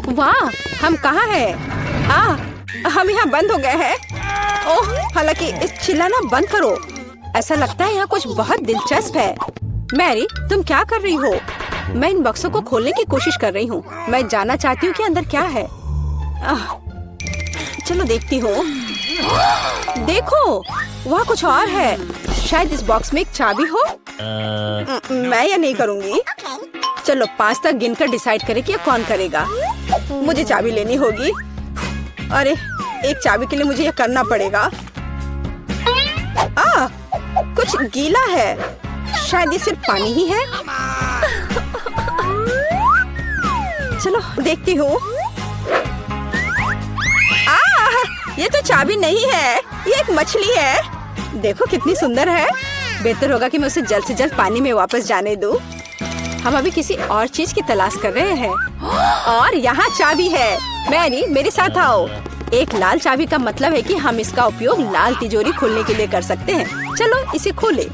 वाह, हम कहाँ हैं? हम यहाँ बंद हो गए हैं। ओह, हालांकि चिल्लाना बंद करो। ऐसा लगता है यहाँ कुछ बहुत दिलचस्प है। मैरी, तुम क्या कर रही हो? मैं इन बक्सों को खोलने की कोशिश कर रही हूँ। मैं जानना चाहती हूँ कि अंदर क्या है। चलो देखती हूँ। देखो, वहाँ कुछ और है। शायद इस बॉक्स में एक चाबी हो। मैं ये नहीं करूँगी। चलो 5 तक गिनकर डिसाइड करें कि ये कौन करेगा। मुझे चाबी लेनी होगी। अरे, एक चाबी के लिए मुझे ये करना पड़ेगा। कुछ गीला है। शायद ये सिर्फ पानी ही है। चलो देखती हूँ। ये तो चाबी नहीं है, ये एक मछली है। देखो कितनी सुंदर है। बेहतर होगा कि मैं उसे जल्द से जल्द पानी में वापस जाने दूँ। हम अभी किसी और चीज की तलाश कर रहे हैं। और यहाँ चाबी है। मैरी, मेरे साथ आओ। एक लाल चाबी का मतलब है कि हम इसका उपयोग लाल तिजोरी खोलने के लिए कर सकते हैं। चलो इसे खोलें।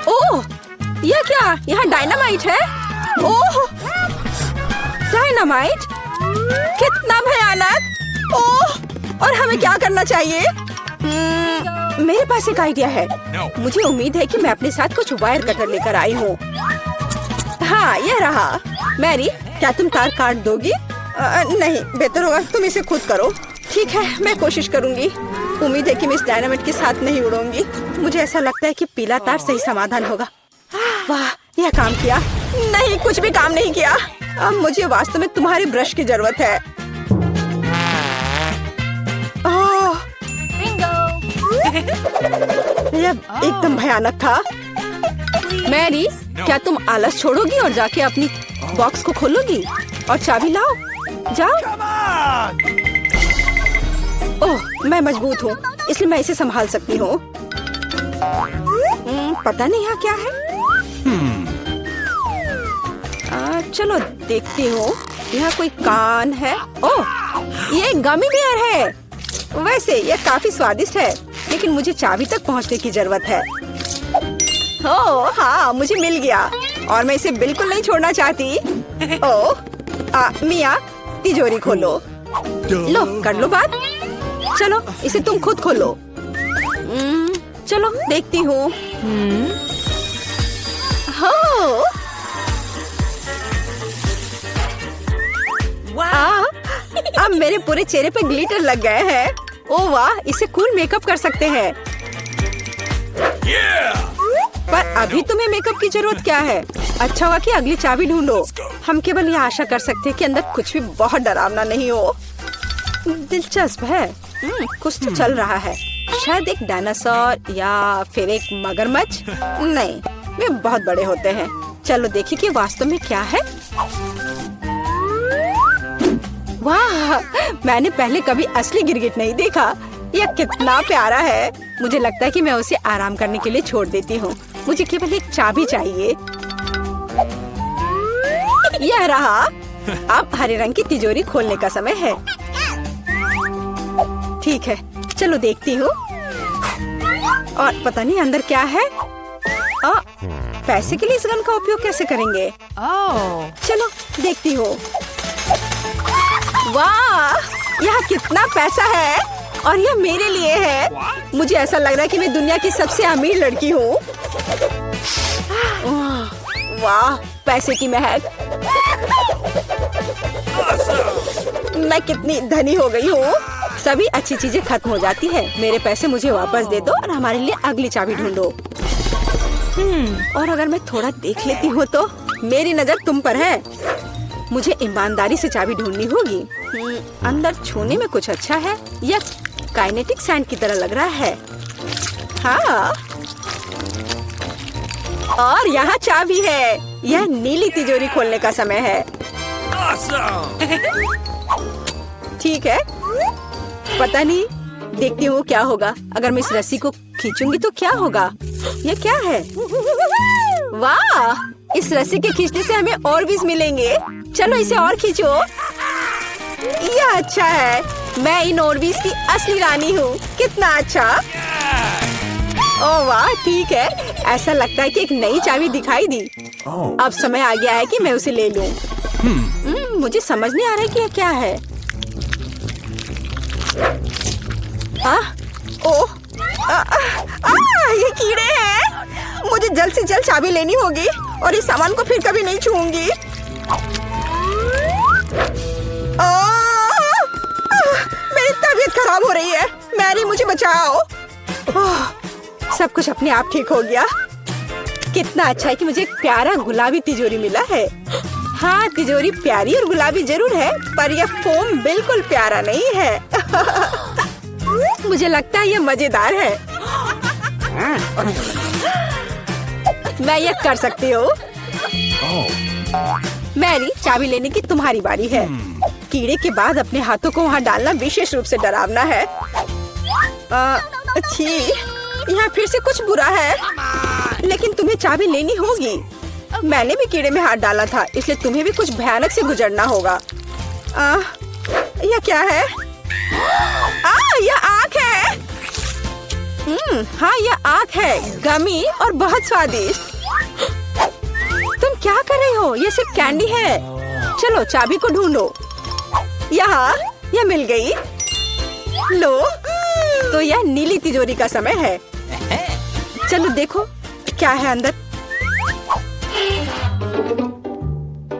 ओह, यह क्या? यहाँ डायनामाइट है। ओह, डायनामाइट? कितना भयानक। ओह, और हमें क्या करना चाहिए? मेरे पास एक आइडिया है। मुझे उम्मीद है कि मैं अपने साथ कुछ वायर कटर लेकर आई हूँ। हाँ, यह रहा। मैरी, क्या तुम तार काट दोगी? नहीं, बेहतर होगा तुम इसे खुद करो। ठीक है, मैं कोशिश करूँगी। उम्मीद है कि मैं इस डायनामाइट के साथ नहीं उड़ूंगी। मुझे ऐसा लगता है कि पीला तार सही समाधान होगा। वाह, यह काम किया। नहीं, कुछ भी काम नहीं किया। अब मुझे वास्तव में तुम्हारी ब्रश की जरूरत है। यह एकदम भयानक था। मैरी, क्या तुम आलस छोड़ोगी और जाके अपनी बॉक्स को खोलोगी और चाबी लाओ? जाओ। ओह, मैं मजबूत हूँ, इसलिए मैं इसे संभाल सकती हूँ। पता नहीं यहाँ क्या है। चलो देखती हूँ। यहाँ कोई कान है। ओह, ये गमी बेयर है। वैसे ये काफी स्वादिष्ट है, लेकिन मुझे चाबी तक पहुँचने की जरूरत है। ओह हाँ, मुझे मिल गया और मैं इसे बिल्कुल नहीं छोड़ना चाहती। ओह, मिया, तिजोरी खोलो। लो, कर लो बात। चलो इसे तुम खुद खोलो। चलो देखती हूँ। अब मेरे पूरे चेहरे पे ग्लिटर लग गए हैं। ओह वाह, इसे कूल मेकअप कर सकते हैं। पर अभी तुम्हें मेकअप की जरूरत क्या है? अच्छा हुआ कि अगली चाबी ढूंढो। हम केवल ये आशा कर सकते हैं कि अंदर कुछ भी बहुत डरावना नहीं हो। दिलचस्प है। कुछ तो चल रहा है। शायद एक डायनासोर या फिर एक मगरमच्छ। नहीं, वे बहुत बड़े होते हैं। चलो देखिए कि वास्तव में क्या है। वाह, मैंने पहले कभी असली गिरगिट नहीं देखा। यह कितना प्यारा है। मुझे लगता है कि मैं उसे आराम करने के लिए छोड़ देती हूँ। मुझे केवल एक चाबी चाहिए। यह रहा। अब हरे रंग की तिजोरी खोलने का समय है। ठीक है, चलो देखती हूँ। और पता नहीं अंदर क्या है। पैसे के लिए इस गन का उपयोग कैसे करेंगे? चलो देखती हूँ। वाह, यहाँ कितना पैसा है और यह मेरे लिए है। मुझे ऐसा लग रहा है कि मैं दुनिया की सबसे अमीर लड़की हूँ। वाह, पैसे की महक। मैं कितनी धनी हो गई हूँ। सभी अच्छी चीजें खत्म हो जाती है। मेरे पैसे मुझे वापस दे दो और हमारे लिए अगली चाबी ढूंढो। और अगर मैं थोड़ा देख लेती हूँ तो मेरी नजर तुम पर है। मुझे ईमानदारी से चाबी ढूंढनी होगी। अंदर छूने में कुछ अच्छा है। यह काइनेटिक सैंड की तरह लग रहा है। हाँ, और यहाँ चाबी है। यह नीली तिजोरी खोलने का समय है। ठीक है, पता नहीं, देखती हूँ क्या होगा। अगर मैं इस रस्सी को खींचूंगी तो क्या होगा? ये क्या है? वाह, इस रस्सी के खींचने से हमें और भी मिलेंगे। चलो इसे और खींचो। यह अच्छा है। मैं इन ओरबीज की असली रानी हूँ। कितना अच्छा। ओह वाह, ठीक है, ऐसा लगता है कि एक नई चाबी दिखाई दी। अब समय आ गया है कि मैं उसे ले लूं। मुझे समझ नहीं आ रहा है कि यह क्या है। ये कीड़े हैं। मुझे जल्द से जल्द चाबी लेनी होगी और इस सामान को फिर कभी नहीं छूऊंगी। मेरी तबीयत खराब हो रही है। मैरी, मुझे बचाओ। सब कुछ अपने आप ठीक हो गया। कितना अच्छा है कि मुझे एक प्यारा गुलाबी तिजोरी मिला है। हाँ, तिजोरी प्यारी और गुलाबी जरूर है, पर यह फोम बिल्कुल प्यारा नहीं है। मुझे लगता है यह मजेदार है। मैं यह कर सकती हूँ। मैरी, चाबी लेने की तुम्हारी बारी है। कीड़े के बाद अपने हाथों को वहाँ डालना विशेष रूप से डरावना है। अच्छी, यहाँ फिर से कुछ बुरा है, लेकिन तुम्हें चाबी लेनी होगी। मैंने भी कीड़े में हाथ डाला था, इसलिए तुम्हें भी कुछ भयानक से गुजरना होगा। यह क्या है? यह आँख है। हाँ, यह आँख है, गमी और बहुत स्वादिष्ट। तुम क्या कर रही हो? यह सिर्फ कैंडी है। चलो चाबी को ढूंढो। यहाँ, यह मिल गई। लो, तो यह नीली तिजोरी का समय है। चलो देखो क्या है अंदर।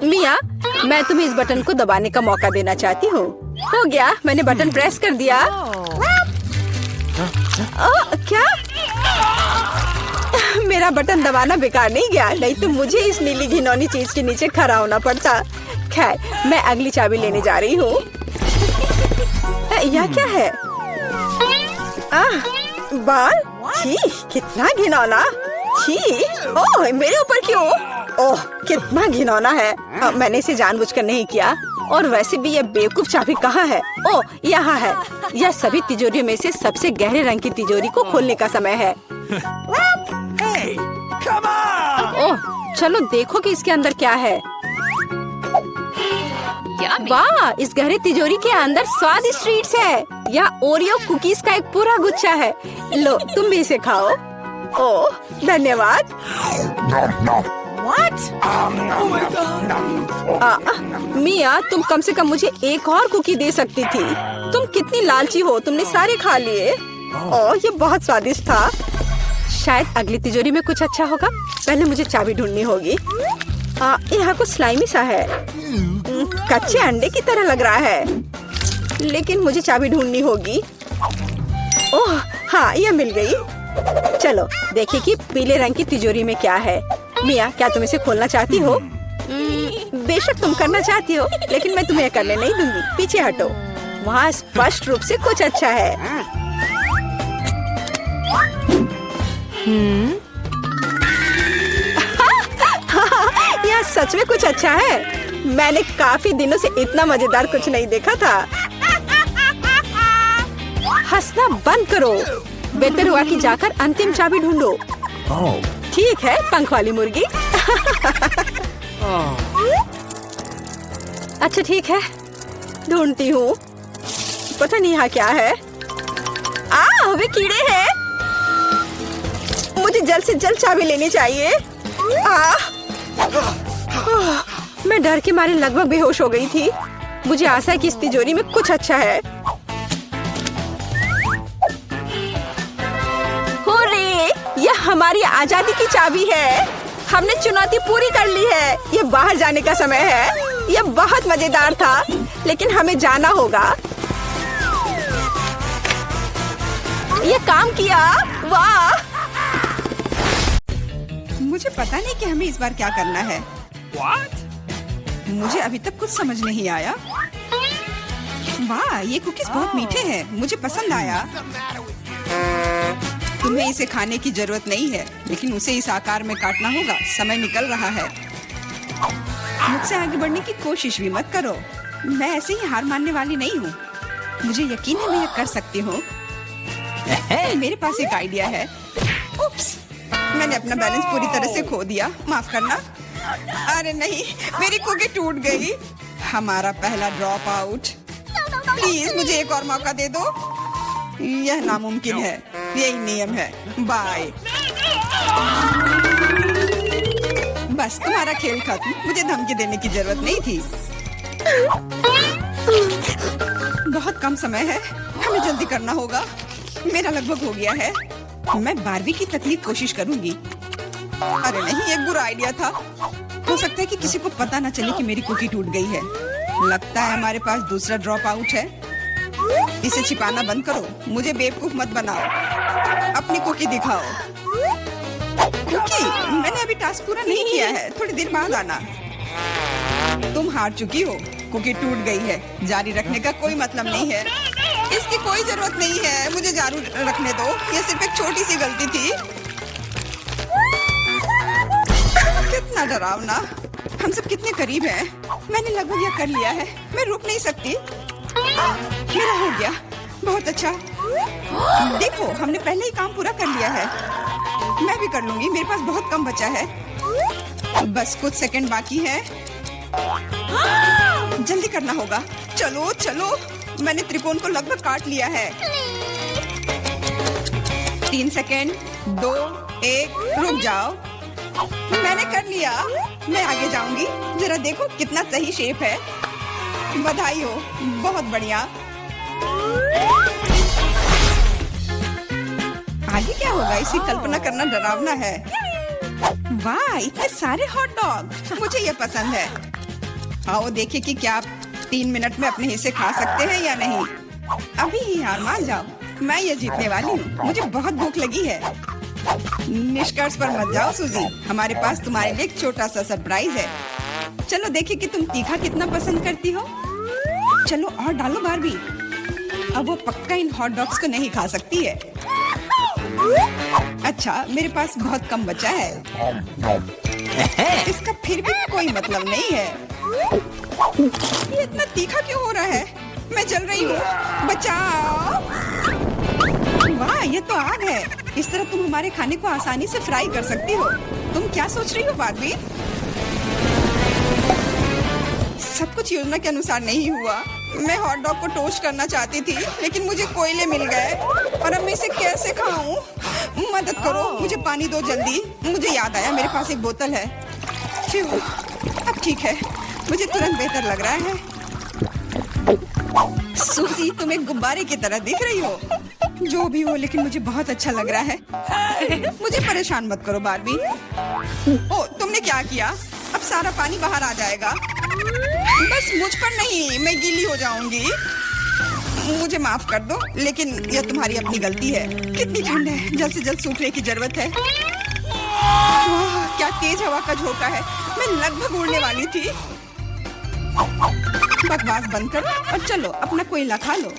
मिया, मैं तुम्हें इस बटन को दबाने का मौका देना चाहती हूँ। हो गया, मैंने बटन प्रेस कर दिया। क्या? मेरा बटन दबाना बेकार नहीं गया, नहीं तो मुझे इस नीली घिनौनी चीज के नीचे खड़ा होना पड़ता। खैर, मैं अगली चाबी लेने जा रही हूँ। यह क्या है? बाल? छी, कितना घिनौना। छी, ओह, मेरे ऊपर क्यों? ओह, कितना घिनौना है। मैंने इसे जानबूझकर नहीं किया। और वैसे भी यह बेवकूफ चाबी कहाँ है? ओह, यहाँ है। यह सभी तिजोरियों में से सबसे गहरे रंग की तिजोरी को खोलने का समय है। ओह, चलो देखो कि इसके अंदर क्या है। वाह, इस गहरे तिजोरी के अंदर स्वादिष्ट ट्रीट्स है। यह ओरियो कुकीज का एक पूरा गुच्छा है। लो, तुम भी इसे खाओ। ओह, धन्यवाद। मिया, तुम कम से कम मुझे एक और कुकी दे सकती थी। तुम कितनी लालची हो, तुमने सारे खा लिए। ओह, ये बहुत स्वादिष्ट था। शायद अगली तिजोरी में कुछ अच्छा होगा। पहले मुझे चाबी ढूंढनी होगी। यहाँ कुछ स्लाइमी सा है, कच्चे अंडे की तरह लग रहा है, लेकिन मुझे चाबी ढूंढनी होगी। ओह हाँ, यह मिल गई। चलो देखिए कि पीले रंग की तिजोरी में क्या है। मिया, क्या तुम इसे खोलना चाहती हो? बेशक तुम करना चाहती हो, लेकिन मैं तुम्हें करने नहीं दूंगी। पीछे हटो, वहाँ स्पष्ट रूप से कुछ अच्छा है। यह सच में कुछ अच्छा है। मैंने काफी दिनों से इतना मजेदार कुछ नहीं देखा था। हंसना बंद करो। बेहतर हुआ कि जाकर अंतिम चाबी ढूंढो। ठीक है, पंख वाली मुर्गी। अच्छा ठीक है, ढूंढती हूँ। पता नहीं यहाँ क्या है। वे कीड़े हैं। मुझे जल्द से जल्द चाबी लेनी चाहिए। मैं डर के मारे लगभग बेहोश हो गई थी। मुझे आशा है कि इस तिजोरी में कुछ अच्छा है। हुर्रे! यह हमारी आजादी की चाबी है। हमने चुनौती पूरी कर ली है। यह बाहर जाने का समय है। यह बहुत मजेदार था, लेकिन हमें जाना होगा। यह काम किया। वाह! मुझे पता नहीं कि हमें इस बार क्या करना है। What? मुझे अभी तक कुछ समझ नहीं आया। वाह, ये कुकीज बहुत मीठे हैं। मुझे पसंद आया। तुम्हें इसे खाने की जरूरत नहीं है, लेकिन उसे इस आकार में काटना होगा। समय निकल रहा है। मुझसे आगे बढ़ने की कोशिश भी मत करो। मैं ऐसे ही हार मानने वाली नहीं हूँ। मुझे यकीन है मैं यह कर सकती हूँ। मेरे पास एक आइडिया है। उप्स, मैंने अपना बैलेंस पूरी तरह से खो दिया। माफ करना। अरे नहीं, मेरी कुकी टूट गई। हमारा पहला ड्रॉप आउट। प्लीज मुझे एक और मौका दे दो। यह नामुमकिन है। यही नियम है। बाय। बस तुम्हारा खेल खत्म। मुझे धमकी देने की जरूरत नहीं थी। बहुत कम समय है, हमें जल्दी करना होगा। मेरा लगभग हो गया है। मैं बारबी की तकलीफ कोशिश करूंगी। अरे नहीं, एक बुरा आइडिया था। हो सकता है कि किसी को पता न चले कि मेरी कुकी टूट गई है। लगता है हमारे पास दूसरा ड्रॉप आउट है। इसे छिपाना बंद करो। मुझे बेवकूफ मत बनाओ। अपनी कुकी दिखाओ। कुकी, मैंने अभी टास्क पूरा नहीं किया है। थोड़ी देर बाद आना। तुम हार चुकी हो। कुकी टूट गई है। जारी रखने का कोई मतलब नहीं है। इसकी कोई जरूरत नहीं है। मुझे जारी रखने दो। ये सिर्फ एक छोटी सी गलती थी। कितना डरावना। हम सब कितने करीब हैं। मैंने लगभग यह कर लिया है। मैं रुक नहीं सकती। मेरा हो गया। बहुत अच्छा। देखो, हमने पहले ही काम पूरा कर लिया है। मैं भी कर लूंगी। मेरे पास बहुत कम बचा है। बस कुछ सेकंड बाकी है। जल्दी करना होगा। चलो चलो। मैंने त्रिकोण को लगभग काट लिया है। 3 सेकंड, 2, 1, रुक जाओ। मैंने कर लिया। मैं आगे जाऊंगी। जरा देखो कितना सही शेप है। बधाई हो, बहुत बढ़िया। आगे क्या होगा, इसी कल्पना करना डरावना है। वाह, इतने सारे हॉट डॉग। मुझे ये पसंद है। आओ देखिए कि क्या आप 3 मिनट में अपने हिस्से खा सकते हैं या नहीं। अभी ही हार मान जाओ। मैं ये जीतने वाली हूँ। मुझे बहुत भूख लगी है। निष्कर्ष पर मत जाओ सूजी। हमारे पास तुम्हारे लिए एक छोटा सा सरप्राइज है। चलो देखिए कि तुम तीखा कितना पसंद करती हो। चलो और डालो बारबी। अब वो पक्का इन हॉट डॉग्स को नहीं खा सकती है। अच्छा, मेरे पास बहुत कम बचा है। इसका फिर भी कोई मतलब नहीं है। ये इतना तीखा क्यों हो रहा है? मैं जल रही हूँ। बचाओ। वाह, ये तो आग है। इस तरह तुम हमारे खाने को आसानी से फ्राई कर सकती हो। तुम क्या सोच रही हो बारबी? सब कुछ योजना के अनुसार नहीं हुआ। मैं हॉट डॉग को टोस्ट करना चाहती थी, लेकिन मुझे कोयले मिल गए और अब मैं इसे कैसे खाऊं? मदद करो, मुझे पानी दो जल्दी। मुझे याद आया, मेरे पास एक बोतल है। अब ठीक है, मुझे तुरंत बेहतर लग रहा है। सूजी, तुम एक गुब्बारे की तरह दिख रही हो। जो भी हो, लेकिन मुझे बहुत अच्छा लग रहा है। मुझे परेशान मत करो बारबी। ओ, तुमने क्या किया? अब सारा पानी बाहर आ जाएगा। बस मुझ पर नहीं, मैं गीली हो जाऊंगी। मुझे माफ कर दो, लेकिन यह तुम्हारी अपनी गलती है। कितनी ठंड है, जल्द से जल्द सूखने की जरूरत है। क्या तेज हवा का झोंका है। मैं लगभग उड़ने वाली थी। बकवास बंद करो और चलो अपना कोयला खा लो।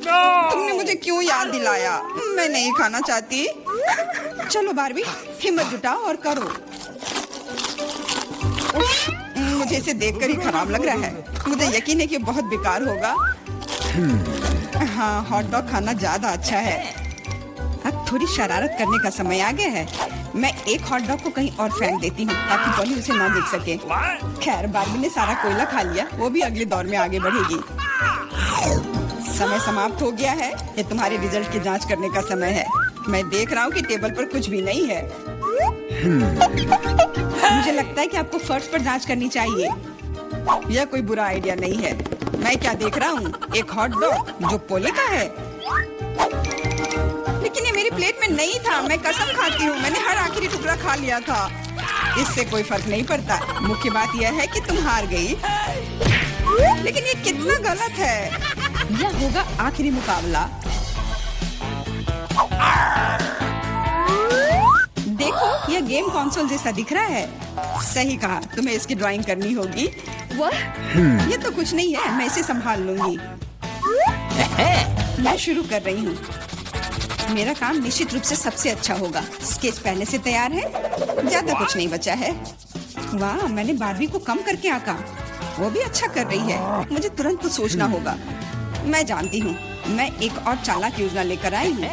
तुमने मुझे क्यों याद दिलाया? मैं नहीं खाना चाहती। चलो बारबी, हिम्मत जुटाओ और करो। मुझे इसे देखकर ही खराब लग रहा है। मुझे यकीन है कि बहुत बेकार होगा। हाँ, हॉट डॉग खाना ज्यादा अच्छा है। अब थोड़ी शरारत करने का समय आ गया है। मैं एक हॉट डॉग को कहीं और फेंक देती हूँ ताकि पॉली उसे ना देख सके। खैर, बारबी ने सारा कोयला खा लिया। वो भी अगले दौर में आगे बढ़ेगी। समय समाप्त हो गया है। ये तुम्हारे रिजल्ट की जांच करने का समय है। मैं देख रहा हूँ कि टेबल पर कुछ भी नहीं है। मुझे लगता है कि आपको फर्श पर जांच करनी चाहिए। यह कोई बुरा आइडिया नहीं है। मैं क्या देख रहा हूँ? एक हॉट डॉग जो पोले का है। लेकिन ये मेरी प्लेट में नहीं था। मैं कसम खाती हूँ, मैंने हर आखिरी टुकड़ा खा लिया था। इससे कोई फर्क नहीं पड़ता। मुख्य बात यह है कि तुम हार गई। लेकिन ये कितना गलत है। यह होगा आखिरी मुकाबला। देखो, यह गेम कंसोल जैसा दिख रहा है। सही कहा, तुम्हें इसकी ड्राइंग करनी होगी। वह ये तो कुछ नहीं है, मैं इसे संभाल लूंगी। मैं शुरू कर रही हूँ। मेरा काम निश्चित रूप से सबसे अच्छा होगा। स्केच पहले से तैयार है। ज्यादा कुछ नहीं बचा है। वाह, मैंने बारबी को कम करके आंका। वो भी अच्छा कर रही है। मुझे तुरंत कुछ सोचना होगा। मैं जानती हूँ, मैं एक और चालाक योजना लेकर आई हूँ।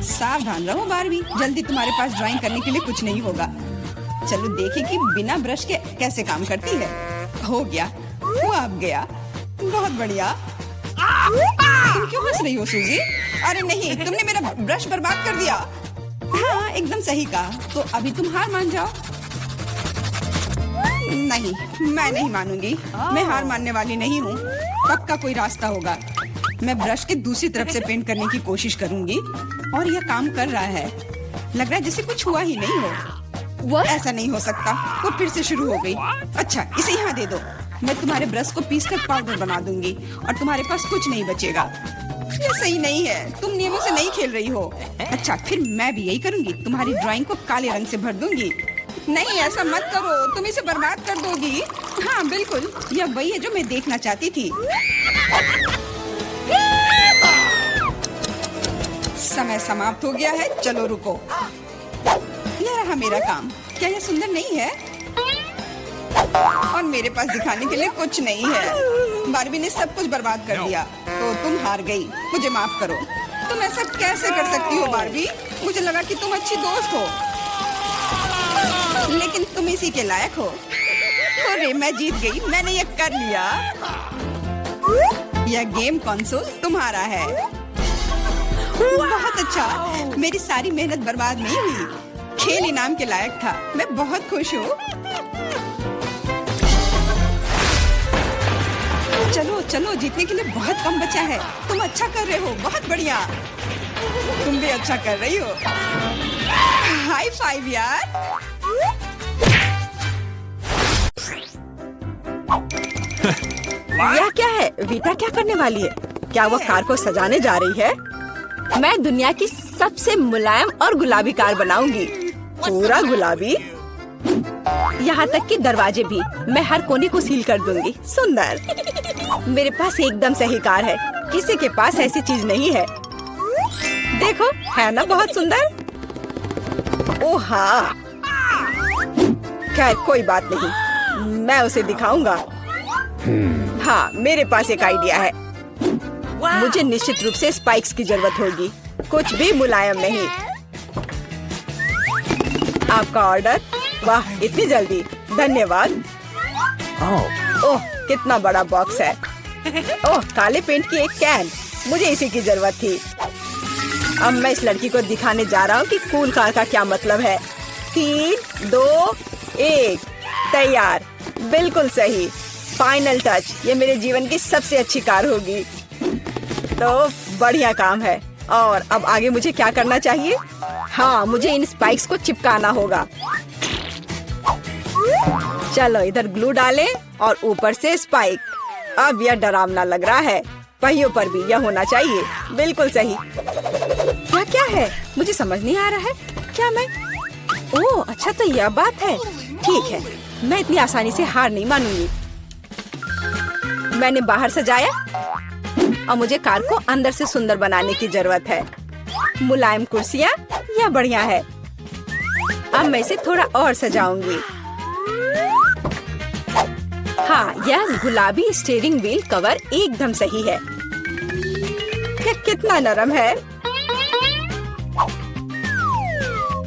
सावधान रहो बारबी, जल्दी तुम्हारे पास ड्राइंग करने के लिए कुछ नहीं होगा। चलो देखें कि बिना ब्रश के कैसे काम करती है। हो गया, वो अब गया। बहुत बढ़िया। तुम क्यों हंस रही हो सूजी? अरे नहीं, तुमने मेरा ब्रश बर्बाद कर दिया। हाँ, एकदम सही कहा। तो अभी तुम हार मान जाओ। नहीं, मैं नहीं मानूंगी। मैं हार मानने वाली नहीं हूँ। पक्का कोई रास्ता होगा। मैं ब्रश के दूसरी तरफ से पेंट करने की कोशिश करूंगी और यह काम कर रहा है। लग रहा है जैसे कुछ हुआ ही नहीं हो। ऐसा नहीं हो सकता। वो फिर से शुरू हो गई। अच्छा, इसे यहाँ दे दो। मैं तुम्हारे ब्रश को पीसकर पाउडर बना दूंगी और तुम्हारे पास कुछ नहीं बचेगा। ये सही नहीं है। तुम नियमों से नहीं खेल रही हो। अच्छा, फिर मैं भी यही करूंगी। तुम्हारी ड्राइंग को काले रंग से भर दूंगी। नहीं, ऐसा मत करो। तुम इसे बर्बाद कर दोगी। हाँ बिल्कुल, यह वही है जो मैं देखना चाहती थी। समय समाप्त हो गया है। चलो रुको। यह रहा मेरा काम। क्या यह सुंदर नहीं है? और मेरे पास दिखाने के लिए कुछ नहीं है। बारबी ने सब कुछ बर्बाद कर दिया। तो तुम हार गई। मुझे माफ करो। तुम ऐसा कैसे कर सकती हो बारबी? मुझे लगा कि तुम अच्छी दोस्त हो, लेकिन तुम इसी के लायक हो। अरे मैं जीत गई। मैंने ये कर लिया। यह गेम कंसोल तुम्हारा है। बहुत अच्छा। मेरी सारी मेहनत बर्बाद नहीं हुई। खेल इनाम के लायक था। मैं बहुत खुश हूँ। चलो चलो, जीतने के लिए बहुत कम बचा है। तुम अच्छा कर रहे हो। बहुत बढ़िया। तुम भी अच्छा कर रही हो। हाई फाइव यार। यह क्या है? वीटा क्या करने वाली है? क्या वो कार को सजाने जा रही है? मैं दुनिया की सबसे मुलायम और गुलाबी कार बनाऊंगी। पूरा गुलाबी, यहाँ तक कि दरवाजे भी। मैं हर कोने को सील कर दूंगी। सुंदर। मेरे पास एकदम सही कार है। किसी के पास ऐसी चीज नहीं है। देखो, है ना बहुत सुंदर? ओह हाँ। खैर कोई बात नहीं, मैं उसे दिखाऊंगा। हाँ, मेरे पास एक आइडिया है। मुझे निश्चित रूप से स्पाइक्स की जरूरत होगी। कुछ भी मुलायम नहीं। आपका ऑर्डर। वाह, इतनी जल्दी। धन्यवाद। ओह, कितना बड़ा बॉक्स है। ओह, काले पेंट की एक कैन। मुझे इसी की जरूरत थी। अब मैं इस लड़की को दिखाने जा रहा हूँ कि कूल कार का क्या मतलब है। 3, 2, 1, तैयार। बिल्कुल सही। Final touch. ये मेरे जीवन की सबसे अच्छी कार होगी। तो बढ़िया काम है। और अब आगे मुझे क्या करना चाहिए? हाँ, मुझे इन स्पाइक्स को चिपकाना होगा। चलो इधर ग्लू डालें और ऊपर से स्पाइक। अब यह डरावना लग रहा है। पहियों पर भी यह होना चाहिए। बिल्कुल सही। क्या है? मुझे समझ नहीं आ रहा है। क्या मैं? ओह अच्छा, तो यह बात है। ठीक है, मैं इतनी आसानी से हार नहीं मानूंगी। मैंने बाहर सजाया और मुझे कार को अंदर से सुंदर बनाने की जरूरत है। मुलायम कुर्सियाँ, यह बढ़िया है। अब मैं इसे थोड़ा और सजाऊंगी। हाँ, यह गुलाबी स्टीयरिंग व्हील कवर एकदम सही है। यह कितना नरम है।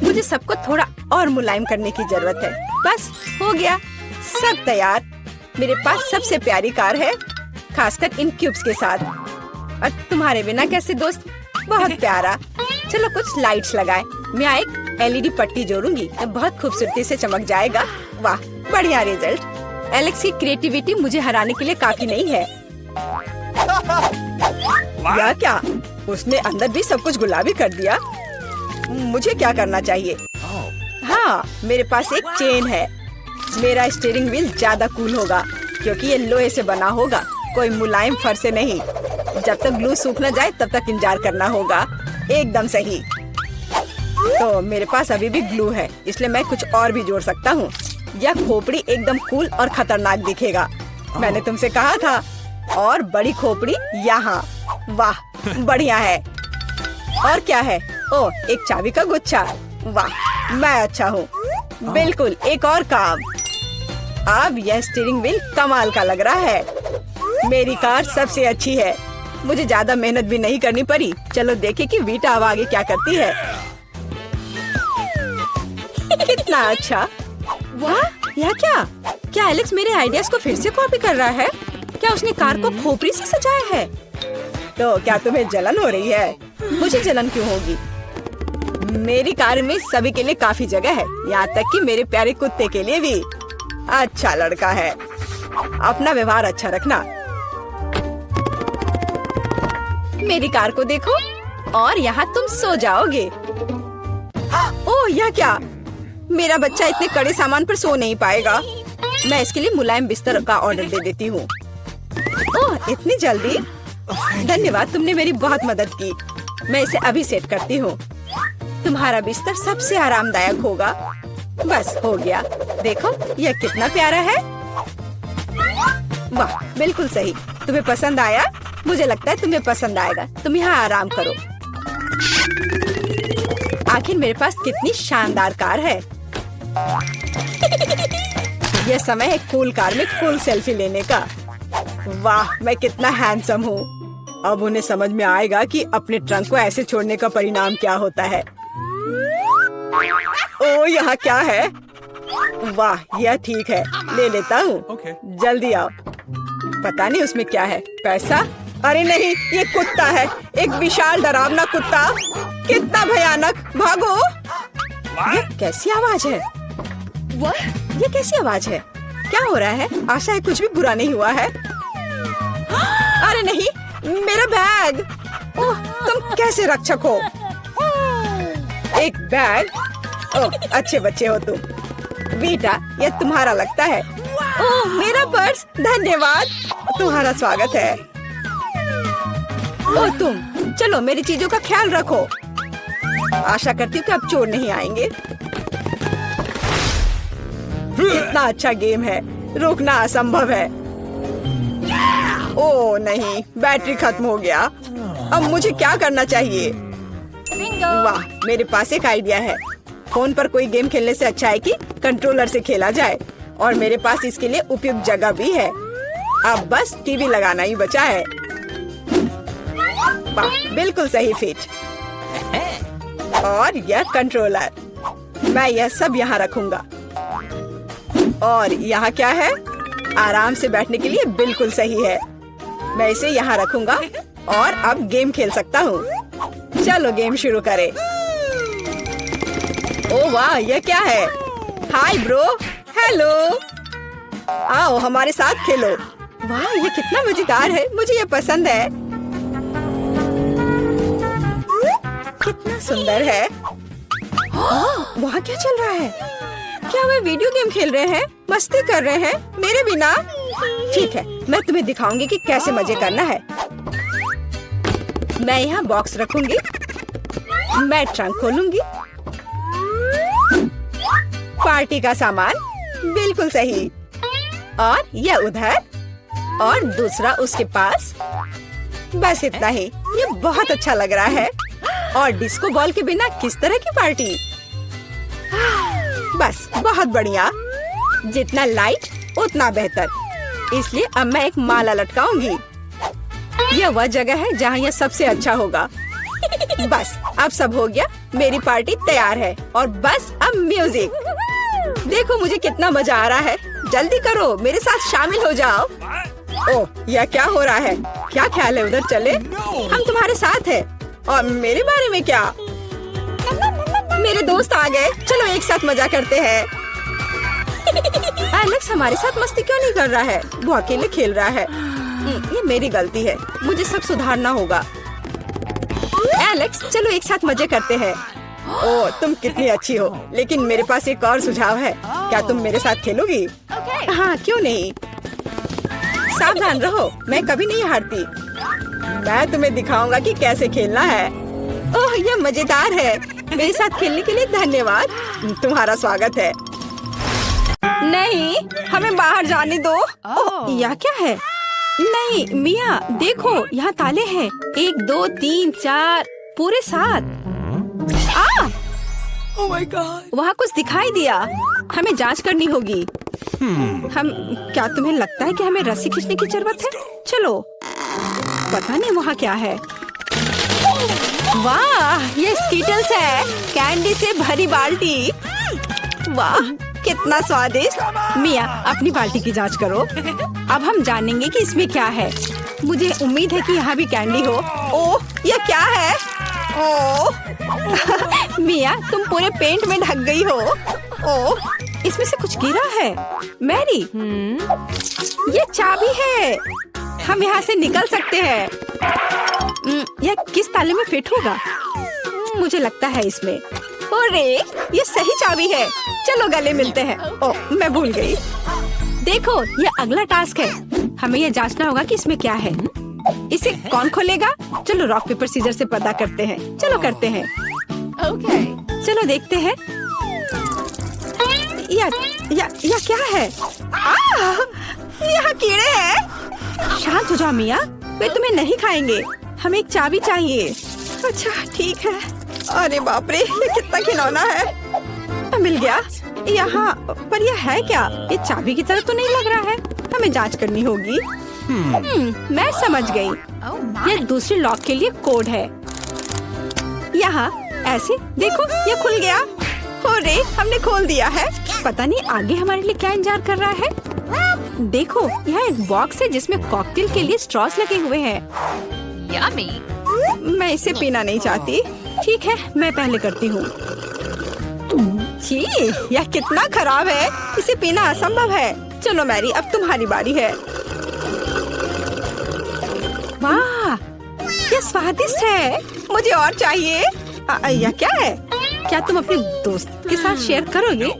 मुझे सबको थोड़ा और मुलायम करने की जरूरत है। बस हो गया, सब तैयार। मेरे पास सबसे प्यारी कार है, खासकर इन क्यूब्स के साथ। और तुम्हारे बिना कैसे दोस्त? बहुत प्यारा। चलो कुछ लाइट्स लगाए। मैं एक LED पट्टी जोड़ूंगी तो बहुत खूबसूरती से चमक जाएगा। वाह, बढ़िया रिजल्ट। एलेक्स की क्रिएटिविटी मुझे हराने के लिए काफी नहीं है। या क्या? उसने अंदर भी सब कुछ गुलाबी कर दिया। मुझे क्या करना चाहिए? हाँ, मेरे पास एक चेन है। मेरा स्टीयरिंग व्हील ज्यादा कूल होगा क्योंकि ये लोहे से बना होगा, कोई मुलायम फर से नहीं। जब तक ग्लू सूख न जाए तब तक इंतजार करना होगा। एकदम सही। तो मेरे पास अभी भी ग्लू है, इसलिए मैं कुछ और भी जोड़ सकता हूँ। यह खोपड़ी एकदम कूल और खतरनाक दिखेगा। मैंने तुमसे कहा था। और बड़ी खोपड़ी यहाँ। वाह, बढ़िया है। और क्या है? ओह, एक चाबी का गुच्छा। वाह, मैं अच्छा हूँ। बिल्कुल, एक और काम। अब यह स्टीयरिंग व्हील कमाल का लग रहा है। मेरी कार सबसे अच्छी है। मुझे ज्यादा मेहनत भी नहीं करनी पड़ी। चलो देखें कि वीटा अब आगे क्या करती है। कितना अच्छा। वाह, यह क्या? क्या एलेक्स मेरे आइडियाज को फिर से कॉपी कर रहा है? क्या उसने कार को खोपड़ी से सजाया है? तो क्या तुम्हें जलन हो रही है? मुझे जलन क्यों होगी? मेरी कार में सभी के लिए काफी जगह है, यहाँ तक कि मेरे प्यारे कुत्ते के लिए भी। अच्छा लड़का है। अपना व्यवहार अच्छा रखना। मेरी कार को देखो और यहाँ तुम सो जाओगे। ओह, यह क्या? मेरा बच्चा इतने कड़े सामान पर सो नहीं पाएगा। मैं इसके लिए मुलायम बिस्तर का ऑर्डर दे देती हूँ। ओह, इतनी जल्दी? धन्यवाद, तुमने मेरी बहुत मदद की। मैं इसे अभी सेट करती हूँ। तुम्हारा बिस्तर सबसे आरामदायक होगा। बस हो गया। देखो यह कितना प्यारा है। वाह, बिल्कुल सही। तुम्हें पसंद आया? मुझे लगता है तुम्हें पसंद आएगा। तुम यहाँ आराम करो। आखिर मेरे पास कितनी शानदार कार है। यह समय है कूल कार में कूल सेल्फी लेने का। वाह, मैं कितना हैंडसम हूँ। अब उन्हें समझ में आएगा कि अपने ट्रंक को ऐसे छोड़ने का परिणाम क्या होता है। ओह, यहाँ क्या है? वाह, यह ठीक है, ले लेता हूँ। जल्दी आओ। पता नहीं उसमें क्या है। पैसा? अरे नहीं, ये कुत्ता है। एक विशाल डरावना कुत्ता। कितना भयानक। भागो। ये कैसी आवाज है? ये कैसी आवाज है? क्या हो रहा है? आशा है कुछ भी बुरा नहीं हुआ है। अरे नहीं, मेरा बैग। ओह, तुम कैसे रक्षक हो? एक बैग? ओह, अच्छे बच्चे हो तुम। बेटा, यह तुम्हारा लगता है। ओह, मेरा पर्स। धन्यवाद, तुम्हारा स्वागत है। ओह, तुम चलो, मेरी चीजों का ख्याल रखो। आशा करती हूँ कि अब चोर नहीं आएंगे। कितना अच्छा गेम है। रोकना असंभव है। ओह नहीं, बैटरी खत्म हो गया। अब मुझे क्या करना चाहिए? वाह, मेरे पास एक आइडिया है। फोन पर कोई गेम खेलने से अच्छा है कि कंट्रोलर से खेला जाए। और मेरे पास इसके लिए उपयुक्त जगह भी है। अब बस टीवी लगाना ही बचा है। वाह, बिल्कुल सही फिट। और यह कंट्रोलर। मैं यह सब यहाँ रखूंगा। और यहाँ क्या है? आराम से बैठने के लिए बिल्कुल सही है। मैं इसे यहाँ रखूंगा और अब गेम खेल सकता हूँ। चलो गेम शुरू करें। ओह वाह, यह क्या है? Hi bro. हेलो। आओ हमारे साथ खेलो। वाह, ये कितना मजेदार है। मुझे ये पसंद है। कितना सुंदर है। वहाँ क्या चल रहा है? क्या वे वीडियो गेम खेल रहे हैं? मस्ती कर रहे हैं मेरे बिना? ठीक है, मैं तुम्हें दिखाऊंगी कि कैसे मजे करना है। मैं यहाँ बॉक्स रखूंगी। मैं ट्रंक खोलूंगी। पार्टी का सामान, बिल्कुल सही। और यह उधर और दूसरा उसके पास। बस इतना ही। ये बहुत अच्छा लग रहा है। और डिस्को बॉल के बिना किस तरह की पार्टी? बस बहुत बढ़िया। जितना लाइट उतना बेहतर। इसलिए अब मैं एक माला लटकाऊंगी। यह वह जगह है जहाँ यह सबसे अच्छा होगा। बस अब सब हो गया। मेरी पार्टी तैयार है। और बस अब म्यूजिक। देखो मुझे कितना मजा आ रहा है। जल्दी करो, मेरे साथ शामिल हो जाओ। ओह, यह क्या हो रहा है? क्या ख्याल है उधर चले? हम तुम्हारे साथ हैं। और मेरे बारे में क्या? मेरे दोस्त आ गए। चलो एक साथ मजा करते हैं। एलेक्स हमारे साथ मस्ती क्यों नहीं कर रहा है? वो अकेले खेल रहा है। ये मेरी गलती है। मुझे सब सुधारना होगा। एलेक्स, चलो एक साथ मजे करते हैं। ओह, तुम कितनी अच्छी हो। लेकिन मेरे पास एक और सुझाव है। क्या तुम मेरे साथ खेलोगी? हाँ, क्यों नहीं। सावधान रहो, मैं कभी नहीं हारती। मैं तुम्हें दिखाऊंगा कि कैसे खेलना है। ओह, यह मजेदार है। मेरे साथ खेलने के लिए धन्यवाद। तुम्हारा स्वागत है। नहीं, हमें बाहर जाने दो। ओह, यह क्या है? नहीं मिया, देखो यहाँ ताले हैं। 1 2 3 4 पूरे 7। Oh my God! वहाँ कुछ दिखाई दिया। हमें जांच करनी होगी। हम क्या तुम्हें लगता है कि हमें रस्सी खींचने की जरूरत है? चलो। पता नहीं वहाँ क्या है। वाह, ये स्कीटल्स है। कैंडी से भरी बाल्टी। वाह, कितना स्वादिष्ट। मिया, अपनी बाल्टी की जांच करो। अब हम जानेंगे कि इसमें क्या है। मुझे उम्मीद है कि यहाँ भी कैंडी हो। ओह, ये क्या है? ओह मिया, तुम पूरे पेंट में ढक गई हो। ओह, इसमें से कुछ गिरा है। मैरी, ये चाबी है। हम यहाँ से निकल सकते हैं। यह किस ताले में फिट होगा? मुझे लगता है इसमें। अरे, ये सही चाबी है। चलो गले मिलते हैं। ओह, मैं भूल गई। देखो, ये अगला टास्क है। हमें यह जांचना होगा कि इसमें क्या है। इसे कौन खोलेगा? चलो रॉक पेपर सीजर से पता करते हैं। चलो करते हैं। चलो देखते हैं। या क्या है? यहाँ कीड़े हैं। शांत हो जाओ मिया, वे तुम्हें नहीं खाएंगे। हमें एक चाबी चाहिए। अच्छा ठीक है। अरे बाप रे, ये कितना खिलौना है। मिल गया। यहाँ पर यह है क्या? ये चाबी की तरह तो नहीं लग रहा है। हमें जांच करनी होगी। मैं समझ गई। ये दूसरे लॉक के लिए कोड है। यहाँ ऐसे देखो, ये खुल गया। अरे, हमने खोल दिया है। पता नहीं आगे हमारे लिए क्या इंतजार कर रहा है। देखो, यहाँ एक बॉक्स है जिसमें कॉकटेल के लिए स्ट्रॉस लगे हुए हैं। Yummy. मैं इसे पीना नहीं चाहती। ठीक है, मैं पहले करती हूँ। छी, यह कितना खराब है। इसे पीना असंभव है। चलो मैरी, अब तुम्हारी बारी है। वाह, यह स्वादिष्ट है। मुझे और चाहिए। यह क्या है? क्या तुम अपने दोस्त के साथ शेयर करोगे?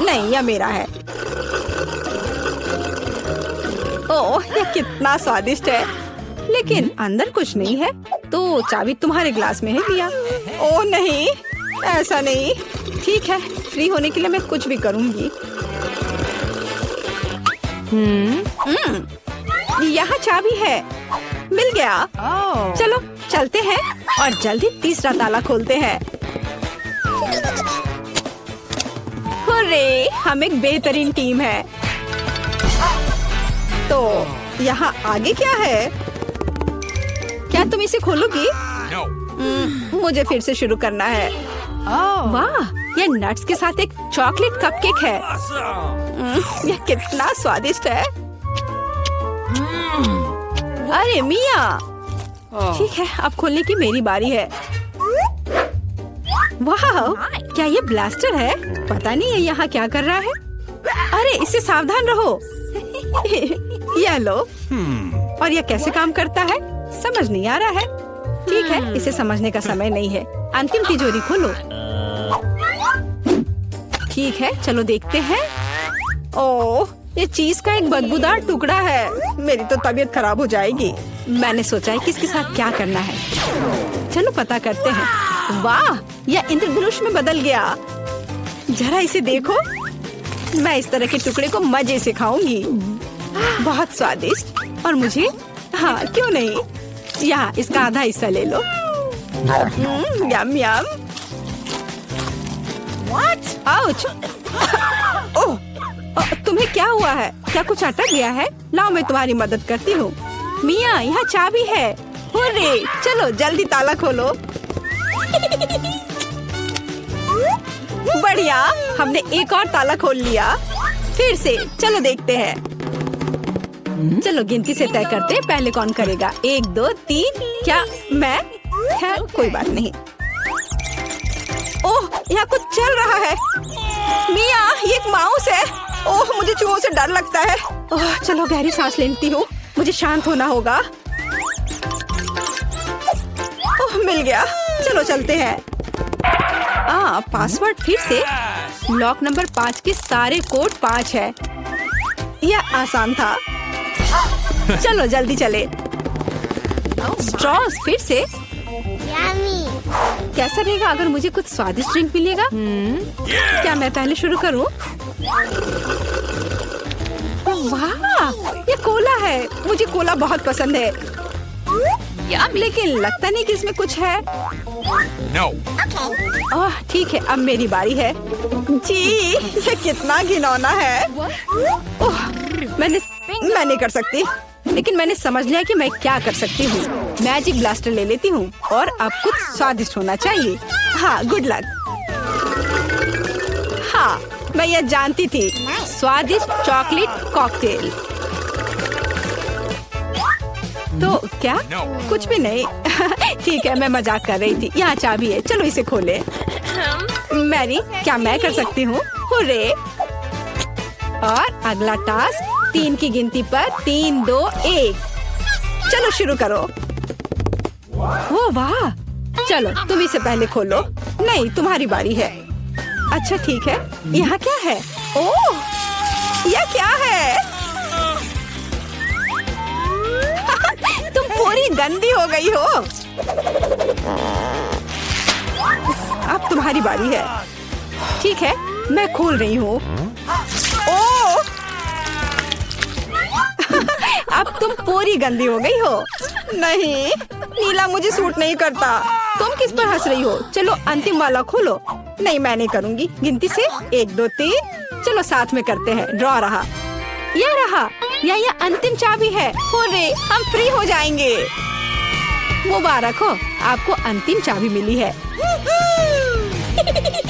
नहीं, यह मेरा है। ओह, यह कितना स्वादिष्ट है। लेकिन अंदर कुछ नहीं है। तो चाबी तुम्हारे ग्लास में है मिया। ओह नहीं, ऐसा नहीं। ठीक है, फ्री होने के लिए मैं कुछ भी करूंगी। यहाँ चाबी है। मिल गया। चलो चलते हैं और जल्दी तीसरा ताला खोलते हैं। अरे, हम एक बेहतरीन टीम है। तो यहाँ आगे क्या है? क्या तुम इसे खोलोगी? मुझे फिर से शुरू करना है। वाह, यह नट्स के साथ एक चॉकलेट कपकेक है। यह कितना स्वादिष्ट है। अरे मिया, ठीक है, अब खोलने की मेरी बारी है। वाह, क्या ये ब्लास्टर है? पता नहीं ये यहाँ क्या कर रहा है। अरे, इससे सावधान रहो। यह लो। और यह कैसे काम करता है समझ नहीं आ रहा है। ठीक है, इसे समझने का समय नहीं है। अंतिम तिजोरी खोलो। ठीक है, चलो देखते हैं। ओह, ये चीज का एक बदबूदार टुकड़ा है। मेरी तो तबीयत खराब हो जाएगी। मैंने सोचा है कि इसके साथ क्या करना है। चलो पता करते हैं। वाह, यह इंद्रधनुष में बदल गया। जरा इसे देखो। मैं इस तरह के टुकड़े को मजे से खाऊंगी। बहुत स्वादिष्ट। और मुझे, हाँ क्यों नहीं, यहाँ इसका आधा हिस्सा ले लो। यम यम। आउच। ओह, तुम्हें क्या हुआ है? क्या कुछ अटक गया है? लाओ मैं तुम्हारी मदद करती हूँ। मिया, यहाँ चाबी है। अरे, चलो जल्दी ताला खोलो। बढ़िया, हमने एक और ताला खोल लिया। फिर से चलो देखते हैं। चलो गिनती से तय करते हैं, पहले कौन करेगा। 1 2 3। क्या मैं? खैर कोई बात नहीं। ओह, यहाँ कुछ चल रहा है। मिया, ये एक माउस है। ओह, मुझे चूहों से डर लगता है। ओह, चलो गहरी सांस लेती हूँ। मुझे शांत होना होगा। ओह, मिल गया। चलो चलते हैं। पासवर्ड फिर से। लॉक नंबर 5 के सारे कोड 5 है। यह आसान था। चलो जल्दी चले। स्ट्रॉस फिर से। कैसा रहेगा अगर मुझे कुछ स्वादिष्ट ड्रिंक मिलेगा? क्या मैं पहले शुरू करूं? वाह, ये कोला है। मुझे कोला बहुत पसंद है। लेकिन लगता नहीं कि इसमें कुछ है। ओह, ठीक है, अब मेरी बारी है। जी, ये कितना घिनौना है। ओह, मैं नहीं कर सकती। लेकिन मैंने समझ लिया कि मैं क्या कर सकती हूँ। मैजिक ब्लास्टर ले लेती हूँ और अब कुछ स्वादिष्ट होना चाहिए। हाँ, गुड लक। हाँ, मैं यह जानती थी। स्वादिष्ट चॉकलेट कॉकटेल। तो क्या? कुछ भी नहीं। ठीक है, मैं मजाक कर रही थी। यहाँ चाबी है, चलो इसे खोले। मैरी, क्या मैं कर सकती हूँ? हुर्रे! और अगला टास्क 3 की गिनती पर 3, 2, 1। चलो शुरू करो। ओ वाह, चलो तुम इसे पहले खोलो। नहीं, तुम्हारी बारी है। अच्छा ठीक है, यहाँ क्या है? ओह, यह क्या है? तुम पूरी गंदी हो गई हो। अब तुम्हारी बारी है। ठीक है, मैं खोल रही हूँ। ओह, अब तुम पूरी गंदी हो गई हो। नहीं, नीला मुझे सूट नहीं करता। तुम किस पर हंस रही हो? चलो अंतिम वाला खोलो। नहीं, मैं नहीं करूँगी। गिनती से 1, 2, 3। चलो साथ में करते हैं। ड्रॉ रहा। यह रहा। यह अंतिम चाबी है। होरे, हम फ्री हो जाएंगे। मुबारक हो, आपको अंतिम चाबी मिली है।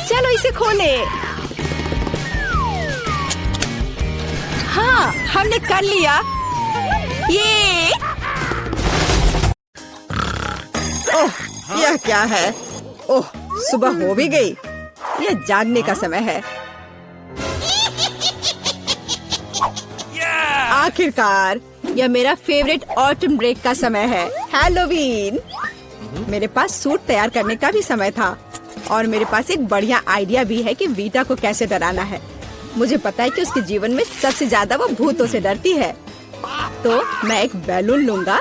चलो इसे खोले। हाँ, हमने कर लिया। ये ओह, यह क्या है? ओह, सुबह हो भी गई। यह जागने का समय है। आखिरकार, यह मेरा फेवरेट ऑटम ब्रेक का समय है। हैलोवीन। मेरे पास सूट तैयार करने का भी समय था और मेरे पास एक बढ़िया आइडिया भी है कि वीटा को कैसे डराना है। मुझे पता है कि उसके जीवन में सबसे ज्यादा वो भूतों से डरती है। तो मैं एक बैलून लूंगा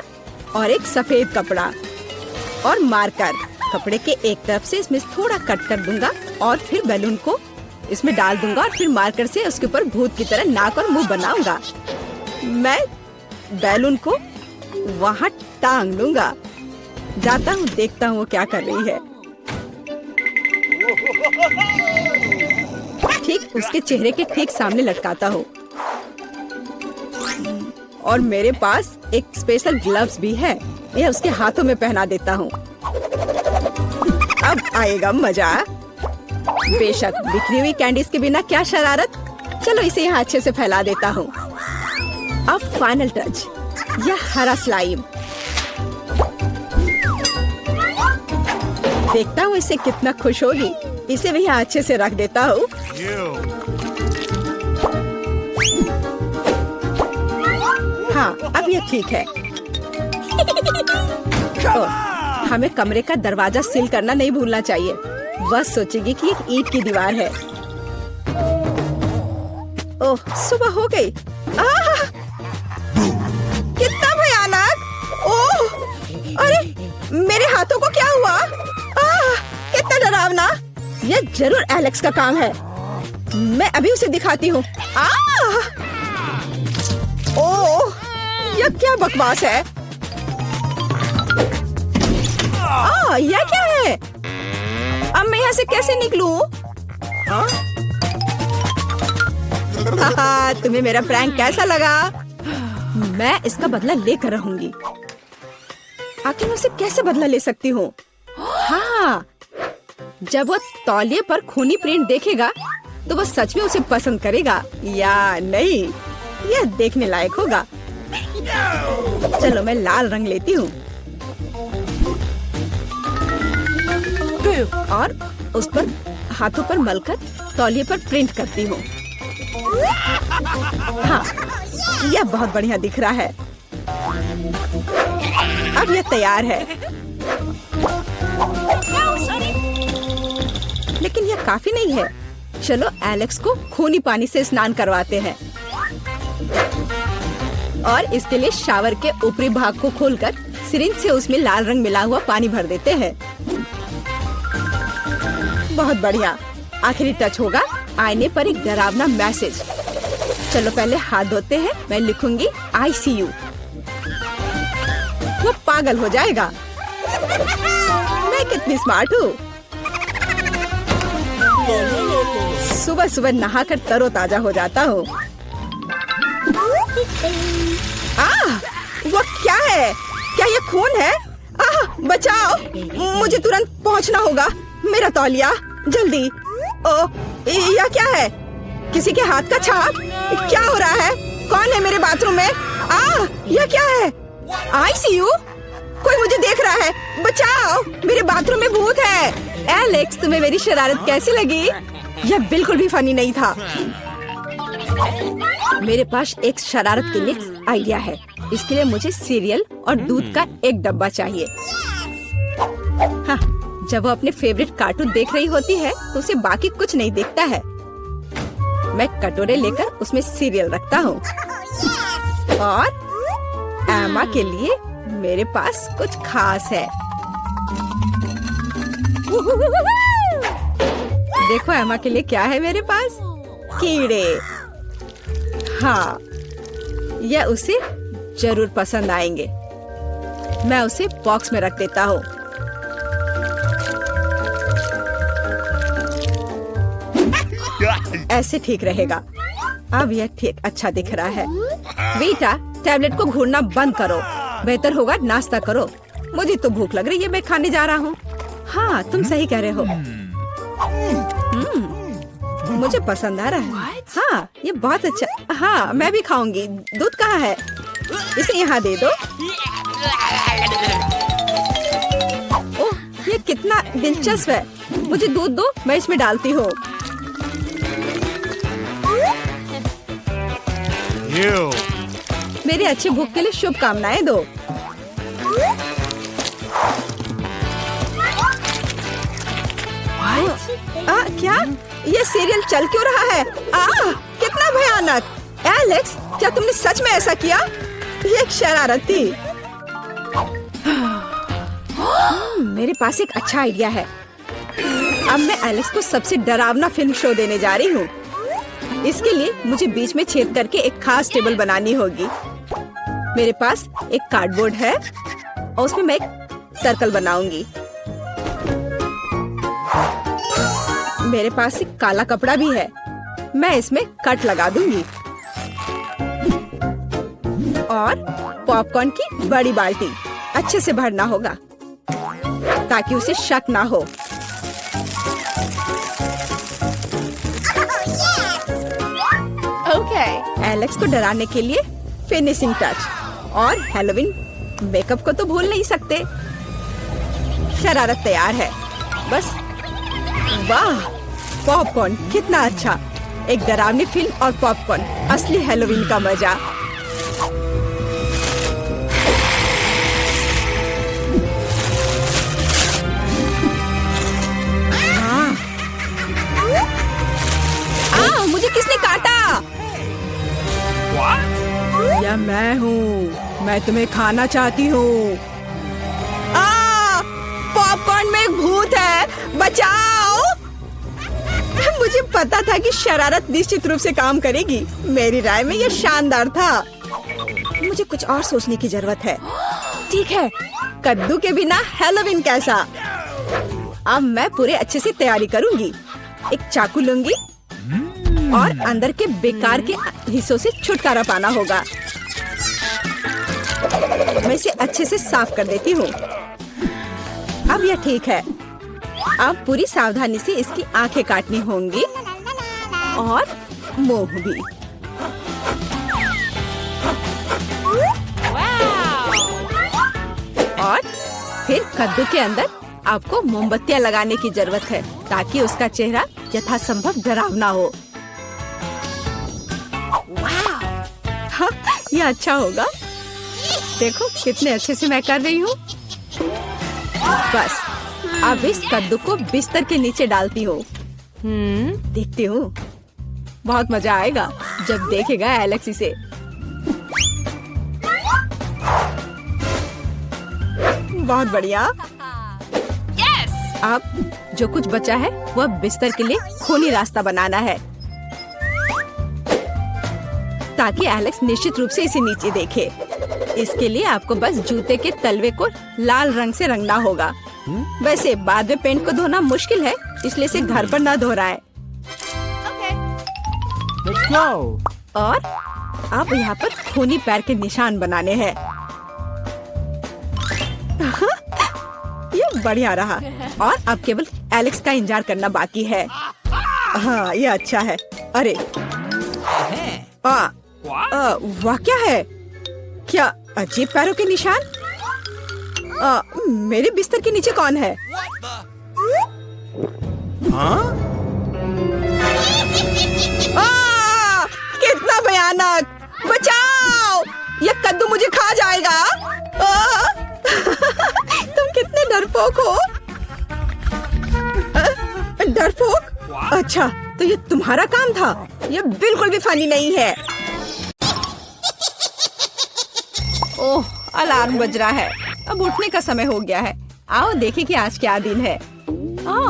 और एक सफेद कपड़ा और मार्कर। कपड़े के एक तरफ से इसमें थोड़ा कट कर दूंगा और फिर बैलून को इसमें डाल दूंगा और फिर मार्कर से उसके ऊपर भूत की तरह नाक और मुंह बनाऊंगा। मैं बैलून को वहाँ टांग दूंगा। जाता हूँ, देखता हूँ वो क्या कर रही है। ठीक उसके चेहरे के ठीक सामने लटकाता हूँ और मेरे पास एक स्पेशल ग्लव्स भी है। यह उसके हाथों में पहना देता हूँ। अब आएगा मजा। बेशक बिखरी हुई कैंडीज के बिना क्या शरारत। चलो इसे यहाँ अच्छे से फैला देता हूँ। अब फाइनल टच, यह हरा स्लाइम। देखता हूँ इसे कितना खुश होगी। इसे भी यहाँ अच्छे से रख देता हूँ। हाँ, अब यह ठीक है। तो, हमें कमरे का दरवाजा सील करना नहीं भूलना चाहिए। वह सोचेगी कि एक ईंट की दीवार है। ओह, सुबह हो गई। कितना भयानक। ओह, अरे मेरे हाथों को क्या हुआ? कितना डरावना। यह जरूर एलेक्स का काम है। मैं अभी उसे दिखाती हूँ। ओह, यह क्या बकवास है? यह क्या है? अब मैं यहाँ से कैसे निकलूं? तुम्हें मेरा प्रैंक कैसा लगा? मैं इसका बदला लेकर रहूंगी। आखिर मैं उसे कैसे बदला ले सकती हूँ? हाँ, जब वो तौलिए पर खूनी प्रिंट देखेगा तो वो सच में उसे पसंद करेगा या नहीं, यह देखने लायक होगा। चलो मैं लाल रंग लेती हूँ और उस पर हाथों पर मलकर तौलिए पर प्रिंट करती हूँ। हाँ, यह बहुत बढ़िया दिख रहा है। अब यह तैयार है। लेकिन यह काफी नहीं है। चलो एलेक्स को खूनी पानी से स्नान करवाते हैं और इसके लिए शावर के ऊपरी भाग को खोलकर सिरिंज से उसमें लाल रंग मिला हुआ पानी भर देते हैं। बहुत बढ़िया। आखिरी टच होगा आईने पर एक डरावना मैसेज। चलो पहले हाथ धोते हैं। मैं लिखूंगी ICU। वो पागल हो जाएगा। मैं कितनी स्मार्ट हूँ। सुबह सुबह नहाकर तरोताजा हो जाता हूँ। वो क्या है? क्या ये खून है? बचाओ, मुझे तुरंत पहुँचना होगा। मेरा तौलिया, जल्दी। यह क्या है? किसी के हाथ का छाप? क्या हो रहा है? कौन है मेरे बाथरूम में? यह क्या है? ICU? कोई मुझे देख रहा है। बचाओ, मेरे बाथरूम में भूत है। एलेक्स, तुम्हें मेरी शरारत कैसी लगी? यह बिल्कुल भी फनी नहीं था। मेरे पास एक शरारत के लिए आइडिया है। इसके लिए मुझे सीरियल और दूध का एक डब्बा चाहिए। हाँ, जब वो अपने फेवरेट कार्टून देख रही होती है तो उसे बाकी कुछ नहीं दिखता है। मैं कटोरे लेकर उसमें सीरियल रखता हूँ और एमा के लिए मेरे पास कुछ खास है। देखो एमा के लिए क्या है मेरे पास, कीड़े। हाँ, यह उसे जरूर पसंद आएंगे। मैं उसे बॉक्स में रख देता हूँ। ऐसे ठीक रहेगा। अब यह ठीक अच्छा दिख रहा है। बेटा, टैबलेट को घूरना बंद करो। बेहतर होगा नाश्ता करो। मुझे तो भूख लग रही है, मैं खाने जा रहा हूँ। हाँ, तुम सही कह रहे हो। मुझे पसंद आ रहा है। हाँ, ये बहुत अच्छा। हाँ, मैं भी खाऊंगी। दूध कहाँ है? इसे यहाँ दे दो। ओह, ये कितना दिलचस्प है। मुझे दूध दो, मैं इसमें डालती हूँ। मेरे अच्छे भूख के लिए शुभकामनाएं दो। क्या ये सीरियल चल क्यों रहा है? कितना भयानक। एलेक्स, क्या तुमने सच में ऐसा किया? ये एक शरारत थी। मेरे पास एक अच्छा आइडिया है। अब मैं एलेक्स को सबसे डरावना फिल्म शो देने जा रही हूँ। इसके लिए मुझे बीच में छेद करके एक खास टेबल बनानी होगी। मेरे पास एक कार्डबोर्ड है और उसमें मैं एक सर्कल बनाऊंगी। मेरे पास एक काला कपड़ा भी है। मैं इसमें कट लगा दूंगी और पॉपकॉर्न की बड़ी बाल्टी अच्छे से भरना होगा ताकि उसे शक ना हो। एलेक्स को डराने के लिए फिनिशिंग टच और हैलोवीन मेकअप को तो भूल नहीं सकते। शरारत तैयार है। बस वाह, पॉपकॉर्न कितना अच्छा। एक डरावनी फिल्म और पॉपकॉर्न, असली हैलोवीन का मजा। मुझे किसने काटा? या मैं हूँ। मैं तुम्हें खाना चाहती हूँ। पॉपकॉर्न में एक भूत है, बचाओ। मुझे पता था कि शरारत निश्चित रूप से काम करेगी। मेरी राय में यह शानदार था। मुझे कुछ और सोचने की जरूरत है। ठीक है, कद्दू के बिना हैलोवीन कैसा? अब मैं पूरे अच्छे से तैयारी करूंगी। एक चाकू लूंगी और अंदर के बेकार के हिस्सों से छुटकारा पाना होगा। मैं इसे अच्छे से साफ कर देती हूँ। अब यह ठीक है। अब पूरी सावधानी से इसकी आंखें काटनी होंगी और मुंह भी। और फिर कद्दू के अंदर आपको मोमबत्तियां लगाने की जरूरत है ताकि उसका चेहरा यथासंभव डरावना हो। हाँ, ये अच्छा होगा। देखो कितने अच्छे से मैं कर रही हूँ। बस अब इस कद्दू को बिस्तर के नीचे डालती हूँ। देखती हूँ, बहुत मजा आएगा जब देखेगा एलेक्स इसे। बहुत बढ़िया। अब जो कुछ बचा है वह बिस्तर के लिए खूनी रास्ता बनाना है ताकि एलेक्स निश्चित रूप से इसे नीचे देखे। इसके लिए आपको बस जूते के तलवे को लाल रंग से रंगना होगा। वैसे बाद में पेंट को धोना मुश्किल है, इसलिए इसे घर पर ना दोहराएं। और अब यहाँ पर खूनी पैर के निशान बनाने हैं। ये बढ़िया रहा। और अब केवल एलेक्स का इंतजार करना बाकी है। हाँ, ये अच्छा है। अरे वाह, क्या है? क्या अजीब पैरों के निशान? मेरे बिस्तर के नीचे कौन है? भयानक, बचाओ, ये कद्दू मुझे खा जाएगा। तुम कितने डरपोक हो। डरपोक? अच्छा, तो ये तुम्हारा काम था। ये बिल्कुल भी फनी नहीं है। ओह, अलार्म बज रहा है। अब उठने का समय हो गया है। आओ देखें कि आज क्या दिन है।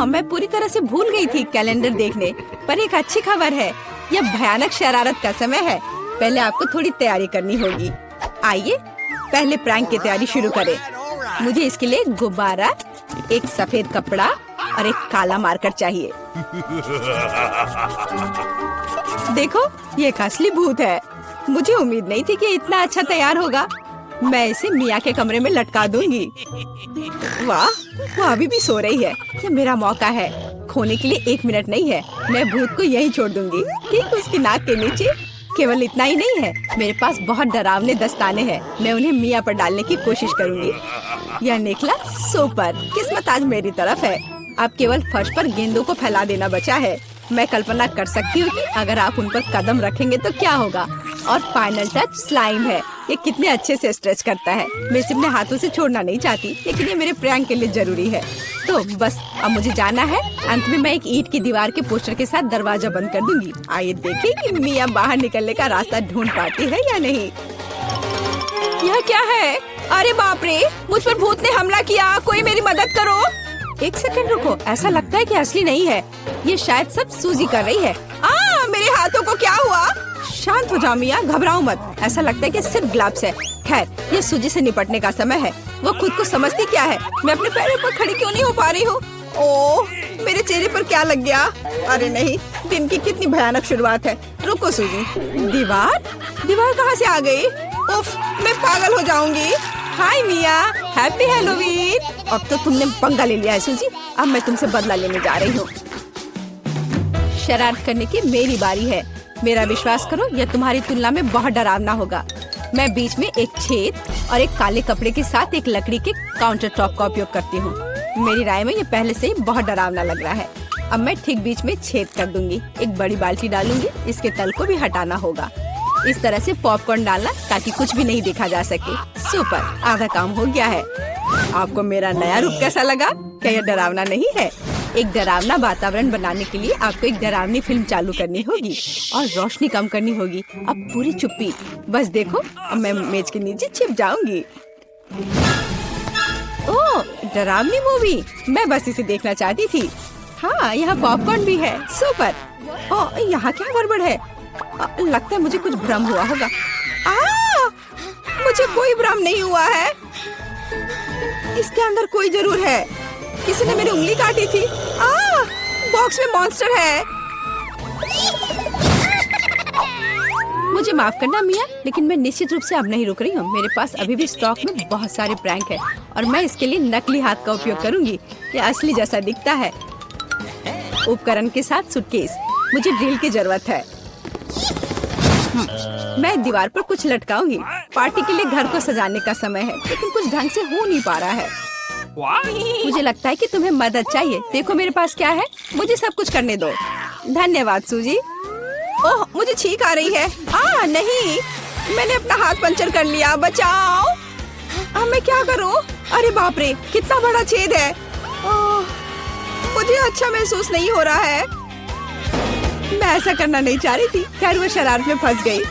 मैं पूरी तरह से भूल गई थी कैलेंडर देखने, पर एक अच्छी खबर है। यह भयानक शरारत का समय है। पहले आपको थोड़ी तैयारी करनी होगी। आइए पहले प्रैंक की तैयारी शुरू करें। मुझे इसके लिए एक गुब्बारा, एक सफेद कपड़ा और एक काला मार्कर चाहिए। देखो, ये एक असली भूत है। मुझे उम्मीद नहीं थी कि इतना अच्छा तैयार होगा। मैं इसे मिया के कमरे में लटका दूंगी। वाह, वो अभी भी सो रही है। ये मेरा मौका है। खोने के लिए 1 मिनट नहीं है। मैं भूत को यहीं छोड़ दूंगी, ठीक उसकी नाक के नीचे। केवल इतना ही नहीं है, मेरे पास बहुत डरावने दस्ताने हैं। मैं उन्हें मिया पर डालने की कोशिश करूंगी। यह निकला सुपर। किस्मत आज मेरी तरफ है। अब केवल फर्श पर गेंदों को फैला देना बचा है। मैं कल्पना कर सकती हूँ कि अगर आप उन पर कदम रखेंगे तो क्या होगा। और फाइनल टच स्लाइम है। ये कितने अच्छे से स्ट्रेच करता है। मैं इसे अपने हाथों से छोड़ना नहीं चाहती, लेकिन ये मेरे प्रैंक के लिए जरूरी है। तो बस अब मुझे जाना है। अंत में मैं एक ईंट की दीवार के पोस्टर के साथ दरवाजा बंद कर दूंगी। आइए देखें कि मिया बाहर निकलने का रास्ता ढूंढ पाती है या नहीं। यह क्या है? अरे बाप रे, मुझ पर भूत ने हमला किया। कोई मेरी मदद करो। 1 सेकंड रुको, ऐसा लगता है कि असली नहीं है। ये शायद सब सूजी कर रही है। मेरे हाथों को क्या हुआ? शांत हो जाओ मिया, घबराओ मत। ऐसा लगता है कि सिर्फ ग्लव्स है। खैर, ये सूजी से निपटने का समय है। वो खुद को समझती क्या है? मैं अपने पैरों पर खड़ी क्यों नहीं हो पा रही हूँ? ओह, मेरे चेहरे पर क्या लग गया? अरे नहीं, दिन की कितनी भयानक शुरुआत है। रुको सूजी। दीवार कहाँ से आ गई? उफ, मैं पागल हो जाऊंगी। हाय मिया, हैप्पी हैलोवीन। अब तो तुमने पंगा ले लिया है सूजी। अब मैं तुमसे बदला लेने जा रही हूँ। शरारत करने की मेरी बारी है। मेरा विश्वास करो, यह तुम्हारी तुलना में बहुत डरावना होगा। मैं बीच में एक छेद और एक काले कपड़े के साथ एक लकड़ी के काउंटर टॉप का उपयोग करती हूँ। मेरी राय में ये पहले से ही बहुत डरावना लग रहा है। अब मैं ठीक बीच में छेद कर दूंगी। एक बड़ी बाल्टी डालूंगी। इसके तल को भी हटाना होगा। इस तरह से पॉपकॉर्न डालना ताकि कुछ भी नहीं देखा जा सके। सुपर, आधा काम हो गया है। आपको मेरा नया रूप कैसा लगा? क्या यह डरावना नहीं है? एक डरावना वातावरण बनाने के लिए आपको एक डरावनी फिल्म चालू करनी होगी और रोशनी कम करनी होगी। अब पूरी चुप्पी। बस देखो, अब मैं मेज के नीचे छिप जाऊंगी। ओह, डरावनी मूवी। मैं बस इसे देखना चाहती थी। हाँ, यहाँ पॉपकॉर्न भी है। सुपर। ओह, यहाँ क्या गड़बड़ है? लगता है मुझे कुछ भ्रम हुआ होगा। मुझे कोई भ्रम नहीं हुआ है। इसके अंदर कोई जरूर है। किसी ने मेरी उंगली काटी थी। बॉक्स में मॉन्स्टर है। मुझे माफ करना मिया, लेकिन मैं निश्चित रूप से अब नहीं रुक रही हूँ। मेरे पास अभी भी स्टॉक में बहुत सारे प्रैंक है और मैं इसके लिए नकली हाथ का उपयोग करूंगी। ये असली जैसा दिखता है। उपकरण के साथ सूटकेस। मुझे ड्रिल की जरूरत है। मैं दीवार पर कुछ लटकाऊंगी। पार्टी के लिए घर को सजाने का समय है, लेकिन कुछ ढंग से हो नहीं पा रहा है। मुझे लगता है कि तुम्हें मदद चाहिए। देखो मेरे पास क्या है। मुझे सब कुछ करने दो। धन्यवाद सूजी। ओह, मुझे छींक आ रही है। नहीं, मैंने अपना हाथ पंचर कर लिया। बचाओ। अब मैं क्या करूं? अरे बाप रे, कितना बड़ा छेद है। मुझे अच्छा महसूस नहीं हो रहा है। मैं ऐसा करना नहीं चाह रही थी। खैर, वो शरारत में फंस गई।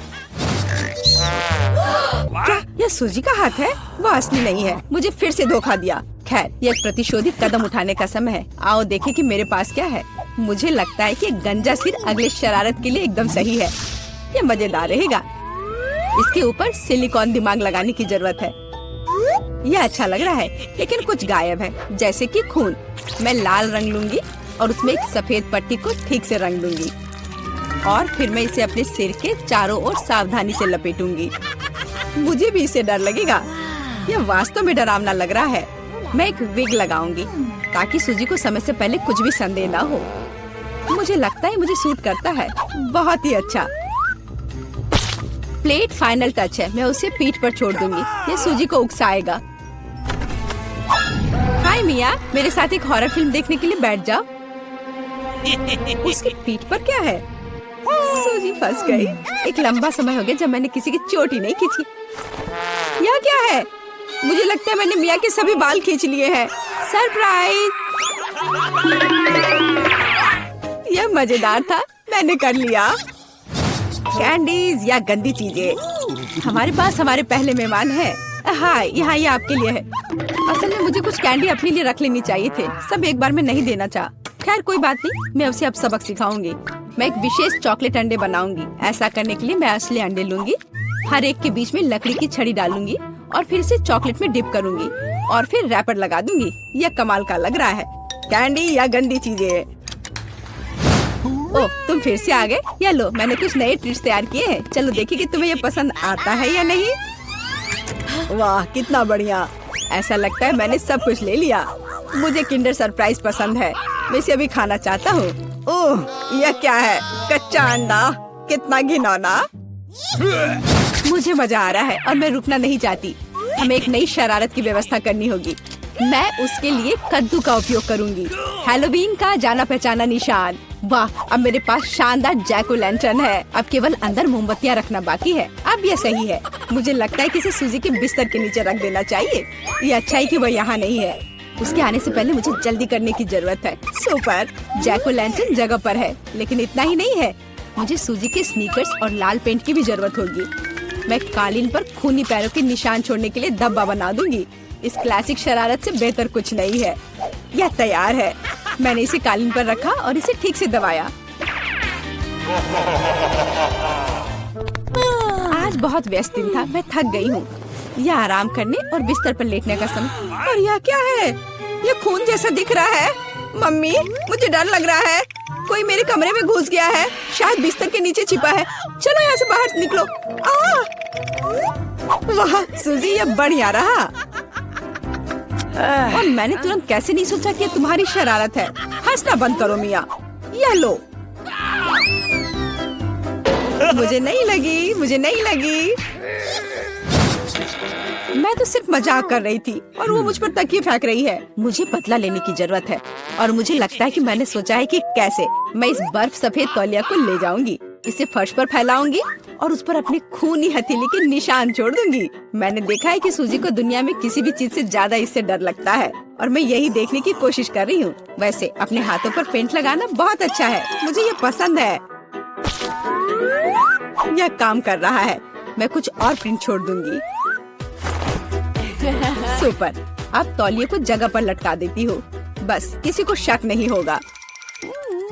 क्या यह सूजी का हाथ है? वो असली नहीं है। मुझे फिर से धोखा दिया। खैर, यह एक प्रतिशोधित कदम उठाने का समय है। आओ देखें कि मेरे पास क्या है। मुझे लगता है कि गंजा सिर अगले शरारत के लिए एकदम सही है। यह मजेदार रहेगा। इसके ऊपर सिलिकॉन दिमाग लगाने की जरूरत है। यह अच्छा लग रहा है, लेकिन कुछ गायब है, जैसे कि खून। मैं लाल रंग लूंगी और उसमें एक सफेद पट्टी को ठीक से रंग दूंगी और फिर मैं इसे अपने सिर के चारों ओर सावधानी से लपेटूंगी। मुझे भी इससे डर लगेगा। यह वास्तव में डरावना लग रहा है। मैं एक विग लगाऊंगी ताकि सूजी को समय से पहले कुछ भी संदेह ना हो। मुझे लगता है मुझे सूट करता है। बहुत ही अच्छा। प्लेट फाइनल टच है। मैं उसे पीठ पर छोड़ दूंगी। ये सूजी को उकसाएगा। हाय मिया, मेरे साथ एक हॉरर फिल्म देखने के लिए बैठ जाओ। उसकी पीठ पर क्या है? सूजी सूजी फंस गई। एक लंबा समय हो गया जब मैंने किसी की चोट ही नहीं खींची। यह क्या है? मुझे लगता है मैंने मिया के सभी बाल खींच लिए हैं। सरप्राइज! यह मजेदार था, मैंने कर लिया। कैंडीज या गंदी चीजें। हमारे पास हमारे पहले मेहमान हैं। हाँ, यहाँ ये आपके लिए है। असल में मुझे कुछ कैंडी अपने लिए रख लेनी चाहिए थे, सब एक बार में नहीं देना चाहा। खैर कोई बात नहीं, मैं उसे अब सबक सिखाऊंगी। मैं एक विशेष चॉकलेट अंडे बनाऊंगी। ऐसा करने के लिए मैं असली अंडे लूंगी, हर एक के बीच में लकड़ी की छड़ी डालूंगी और फिर इसे चॉकलेट में डिप करूंगी और फिर रैपर लगा दूंगी। यह कमाल का लग रहा है। कैंडी या गंदी चीजें। ओह, तुम फिर से आ गए। या लो, मैंने कुछ नए ट्रीट्स तैयार किए हैं। चलो देखिए कि तुम्हें ये पसंद आता है या नहीं। वाह, कितना बढ़िया। ऐसा लगता है मैंने सब कुछ ले लिया। मुझे किंडर सरप्राइज पसंद है, मैं इसे अभी खाना चाहता हूँ। ओह, यह क्या है? कच्चा अंडा, कितना घिनौना। मुझे मजा आ रहा है और मैं रुकना नहीं चाहती। हमें एक नई शरारत की व्यवस्था करनी होगी। मैं उसके लिए कद्दू का उपयोग करूंगी, हैलोवीन का जाना पहचाना निशान। वाह, अब मेरे पास शानदार जैक ओ लैंटर्न है। अब केवल अंदर मोमबत्तियां रखना बाकी है। अब यह सही है। मुझे लगता है कि इसे सूजी के बिस्तर के नीचे रख देना चाहिए। ये अच्छा है कि वह यहाँ नहीं है। उसके आने से पहले मुझे जल्दी करने की जरूरत है। सुपर, जैक ओ लैंटर्न जगह पर है, लेकिन इतना ही नहीं है। मुझे सूजी के स्नीकर्स और लाल पेंट की भी जरूरत होगी। मैं कालीन पर खूनी पैरों के निशान छोड़ने के लिए धब्बा बना दूंगी। इस क्लासिक शरारत से बेहतर कुछ नहीं है। यह तैयार है। मैंने इसे कालीन पर रखा और इसे ठीक से दबाया। आज बहुत व्यस्त दिन था, मैं थक गई हूँ। यह आराम करने और बिस्तर पर लेटने का समय। और यह क्या है? यह खून जैसा दिख रहा है। मम्मी, मुझे डर लग रहा है। कोई मेरे कमरे में घुस गया है, शायद बिस्तर के नीचे छिपा है। चलो यहाँ से बाहर निकलो। वाह सूजी, यह बढ़िया रहा। और मैंने तुरंत कैसे नहीं सोचा कि ये तुम्हारी शरारत है। हंसना बंद करो मिया। यह लो। मुझे नहीं लगी, मुझे नहीं लगी। मैं तो सिर्फ मजाक कर रही थी और वो मुझ पर तकिए फेंक रही है। मुझे बदला लेने की जरूरत है और मुझे लगता है कि मैंने सोचा है कि कैसे मैं इस बर्फ सफेद तौलिया को ले जाऊंगी, इसे फर्श पर फैलाऊंगी और उस पर अपनी खूनी हथेली के निशान छोड़ दूंगी। मैंने देखा है कि सूजी को दुनिया में किसी भी चीज से ज्यादा इससे डर लगता है और मैं यही देखने की कोशिश कर रही हूँ। वैसे अपने हाथों पर पेंट लगाना बहुत अच्छा है, मुझे ये पसंद है। यह काम कर रहा है। मैं कुछ और प्रिंट छोड़ दूंगी। सुपर, अब तौलिए को जगह पर लटका देती हूँ। बस किसी को शक नहीं होगा।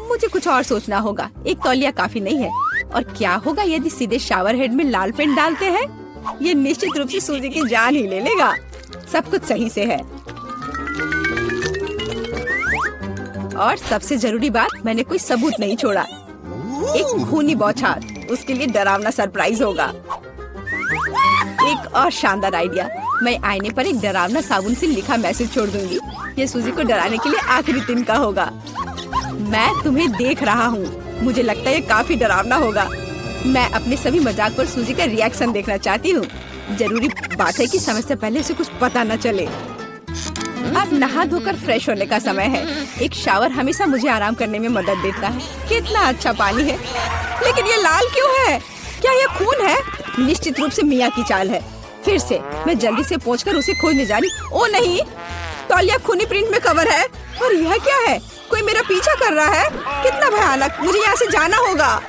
मुझे कुछ और सोचना होगा। एक तौलिया काफी नहीं है। और क्या होगा यदि सीधे शावर हेड में लाल पेंट डालते हैं? ये निश्चित रूप से सूजी की जान ही ले लेगा। सब कुछ सही से है। और सबसे जरूरी बात, मैंने कोई सबूत नहीं छोड़ा। एक खूनी बौछार, उसके लिए डरावना सरप्राइज होगा। एक और शानदार आइडिया, मैं आईने पर एक डरावना साबुन से लिखा मैसेज छोड़ दूंगी। ये सूजी को डराने के लिए आखिरी दिन का होगा। मैं तुम्हें देख रहा हूँ। मुझे लगता है ये काफी डरावना होगा। मैं अपने सभी मजाक पर सूजी का रिएक्शन देखना चाहती हूँ। जरूरी बात है कि समय से पहले उसे कुछ पता न चले। अब नहा धोकर फ्रेश होने का समय है। एक शावर हमेशा मुझे आराम करने में मदद देता है। कितना अच्छा पानी है, लेकिन ये लाल क्यों है? क्या ये खून है? निश्चित रूप से मिया की चाल है। फिर से मैं जल्दी से पहुंचकर उसे खोजने जा रही। ओ नहीं, तौलिया खूनी प्रिंट में कवर है। और यह क्या है? कोई मेरा पीछा कर रहा है। कितना भयानक, मुझे यहाँ से जाना होगा।